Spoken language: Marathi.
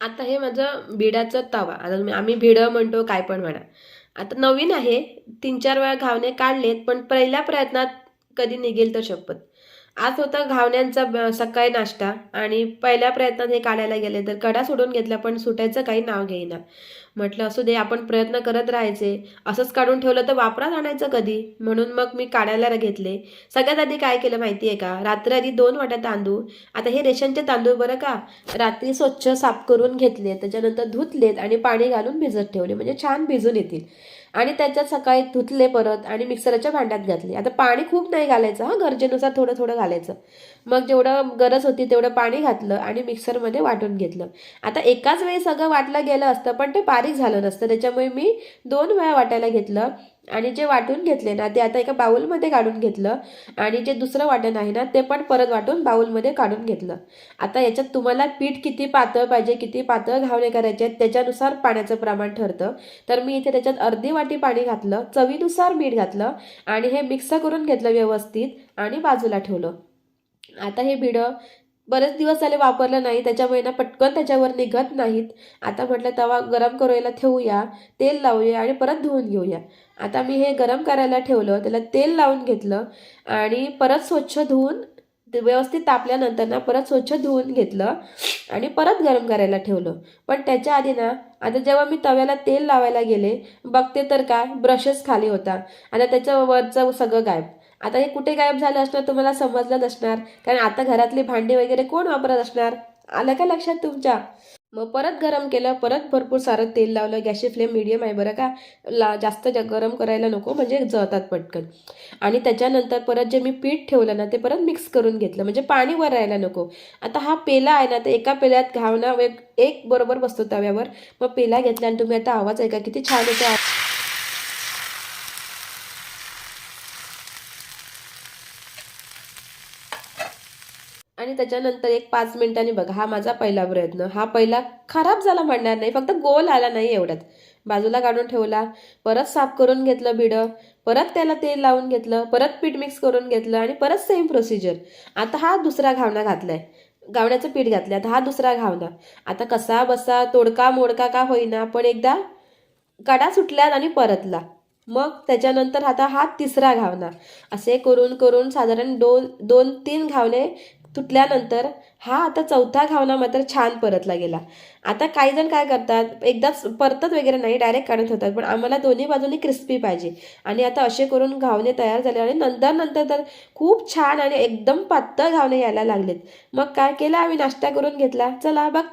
आता हे माझं भिडाचं तवा. आता आम्ही भिडं म्हणतो, काय पण म्हणा. आता नवीन आहे. 3-4 वेळा घावणे काढलेत, पण पहिल्या प्रयत्नात कधी निघेल तर शपथ. आज होता घावण्यांचा सकाळी नाश्ता आणि पहिल्या प्रयत्नात हे काढायला गेले, तर कडा सोडून घेतल्या, पण सुटायचं काही नाव घेईना. म्हटलं असू दे, आपण प्रयत्न करत राहायचे. असंच काढून ठेवलं तर वापरात आणायचं कधी? म्हणून मग मी काढायला घेतले. सगळ्यात आधी काय केलं माहिती आहे का? रात्री आधी 2 वाट्या तांदूळ, आता हे रेशनचे तांदूळ बरं का, रात्री स्वच्छ साफ करून घेतले, त्याच्यानंतर धुतलेत आणि पाणी घालून भिजत ठेवले, म्हणजे छान भिजून येतील. आणि त्याच्यात सकाळी धुतले परत आणि मिक्सरच्या भांड्यात घातले. आता पाणी खूप नाही घालायचं हां, गरजेनुसार थोडं थोडं घालायचं. मग जेवढं गरज होती तेवढं पाणी घातलं आणि मिक्सरमध्ये वाटून घेतलं. आता एकाच वेळी सगळं वाटलं गेलं असतं, पण ते बारीक झालं नसतं, त्याच्यामुळे मी 2 वेळा वाटायला घेतलं. आणि जे वाटून घेतले ना, ते आता एका बाउलमध्ये काढून घेतलं. आणि जे दुसरं वाटण आहे ना, ते पण परत वाटून बाउलमध्ये काढून घेतलं. आता याच्यात तुम्हाला पीठ किती पातळ पाहिजे, किती पातळ घावणे करायचे आहेत, त्याच्यानुसार पाण्याचं प्रमाण ठरतं. तर मी इथे त्याच्यात अर्धी वाटी पाणी घातलं, चवीनुसार मीठ घातलं आणि हे मिक्स करून घेतलं व्यवस्थित आणि बाजूला ठेवलं. आता हे भिडं बरेच दिवस झाले वापरलं नाही, त्याच्यामुळे ना पटकन त्याच्यावर निघत नाहीत. आता म्हटलं तवा गरम करायला ठेवूया, तेल लावूया आणि परत धुवून घेऊया. आता मी हे गरम करायला ठेवलं, त्याला तेल लावून घेतलं आणि परत स्वच्छ धुवून ते व्यवस्थित तापल्यानंतर ना परत स्वच्छ धुवून घेतलं आणि परत गरम करायला ठेवलं. पण त्याच्या आधी ना, आता जेव्हा मी तव्याला तेल लावायला गेले, बघते तर काय, ब्रशच खाली होता. आता त्याचं वरचं सगळं गायब. आता हे कुठे गायब झालं असणार तुम्हाला समजलं नसणार, कारण आता घरातली भांडी वगैरे कोण वापरत असणार. आलं का लक्षात तुमच्या? मग परत गरम केलं, परत भरपूर सारं तेल लावलं. गॅसची फ्लेम मीडियम आहे बरं का, जास्त गरम करायला नको, म्हणजे जळतात पटकन. आणि त्याच्यानंतर परत जे मी पीठ ठेवलं ना, ते परत मिक्स करून घेतलं, म्हणजे पाणी वर राहायला नको. आता हा पेला आहे ना, तर एका पेल्यात घावणं एक बरोबर बसतो तव्यावर. मग पेला घेतला आणि तुम्ही आता आवाज ऐका किती छान होतो. आणि त्याच्यानंतर एक 5 मिनिटांनी बघा, हा माझा पहिला प्रयत्न. हा पहिला खराब झाला म्हणणार नाही, फक्त गोल आला नाही एवढ्यात. बाजूला काढून ठेवला, परत साफ करून घेतलं भिडं, परत त्याला तेल लावून घेतलं, परत पीठ मिक्स करून घेतलं आणि परत सेम प्रोसिजर. आता हा दुसरा घावणा घातलाय, घावण्याचं पीठ घातलं. आता हा दुसरा घावणा. आता कसा बसा तोडका मोडका का होईना, पण एकदा कडा सुटल्यात आणि परतला. मग त्याच्यानंतर आता हा तिसरा घावना. असे करून करून साधारण 2-3 घावणे तुटल्यानंतर हा आता चौथा घावना मात्र छान परतला गेला. आता काही जण काय करतात, एकदाच परतत वगैरे नाही, डायरेक्ट काढत होतात, पण आम्हाला दोन्ही बाजूनी क्रिस्पी पाहिजे. आणि आता असे करून घावणे तयार झाले आणि नंतर नंतर तर खूप छान आणि एकदम पातळ घावणे यायला लागलेत. मग काय केलं, आम्ही नाश्ता करून घेतला. चला बघ.